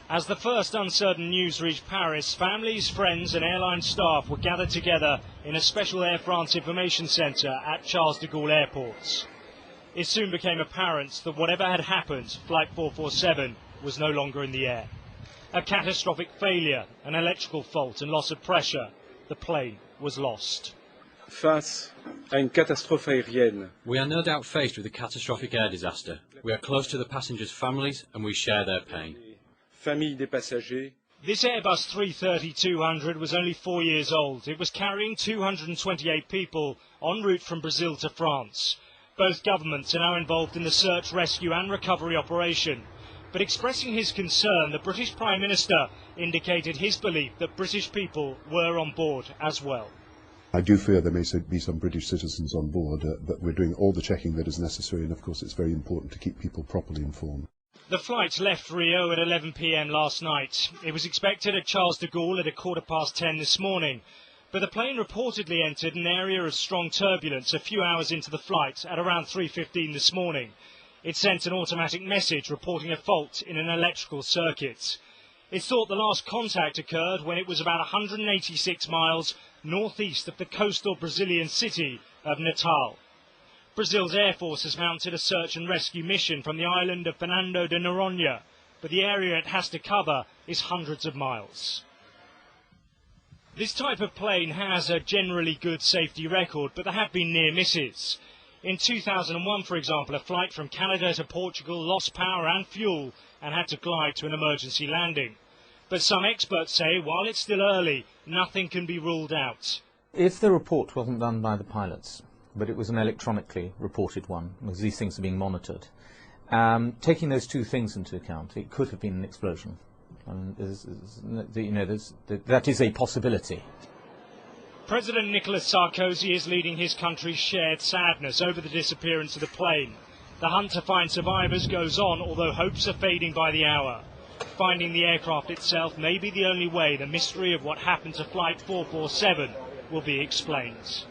As the first uncertain news reached Paris, families, friends and airline staff were gathered together in a special Air France information centre at Charles de Gaulle airports. It soon became apparent that whatever had happened, Flight 447 was no longer in the air. A catastrophic failure, an electrical fault and loss of pressure. The plane was lost. Face à une catastrophe aérienne. We are no doubt faced with a catastrophic air disaster. We are close to the passengers' families and we share their pain. Famille des passagers. This Airbus 330-200 was only 4 years old. It was carrying 228 people en route from Brazil to France. Both governments are now involved in the search, rescue and recovery operation. But expressing his concern, the British Prime Minister indicated his belief that British people were on board as well. I do fear there may be some British citizens on board, but we're doing all the checking that is necessary, and of course it's very important to keep people properly informed. The flight left Rio at 11 p.m. last night. It was expected at Charles de Gaulle at 10:15 this morning, but the plane reportedly entered an area of strong turbulence a few hours into the flight at around 3:15 this morning. It sent an automatic message reporting a fault in an electrical circuit. It's thought the last contact occurred when it was about 186 miles northeast of the coastal Brazilian city of Natal. Brazil's Air Force has mounted a search and rescue mission from the island of Fernando de Noronha, but the area it has to cover is hundreds of miles. This type of plane has a generally good safety record, but there have been near misses. In 2001, for example, a flight from Canada to Portugal lost power and fuel and had to glide to an emergency landing. But some experts say, while it's still early, nothing can be ruled out. If the report wasn't done by the pilots, but it was an electronically reported one, because these things are being monitored, taking those two things into account, it could have been an explosion. That is a possibility. President Nicolas Sarkozy is leading his country's shared sadness over the disappearance of the plane. The hunt to find survivors goes on, although hopes are fading by the hour. Finding the aircraft itself may be the only way the mystery of what happened to Flight 447 will be explained.